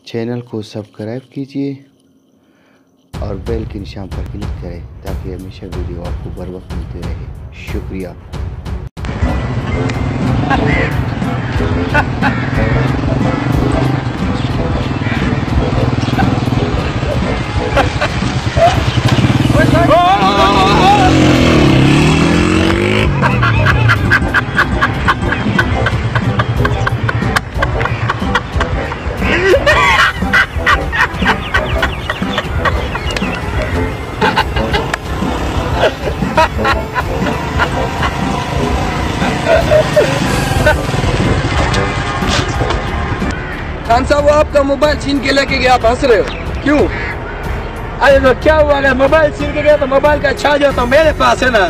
Channel को subscribe कीजिए और बेल के निशान पर क्लिक करें ताकि हमेशा वीडियो आपको बर वक्त मिलते रहे। शुक्रिया। खान साहब, वो आपका मोबाइल छीन के लेके गया, आप हंस रहे हो क्यों? अरे तो क्या हुआ, अगर मोबाइल छीन के गया तो मोबाइल का चार्जर तो मेरे पास है ना।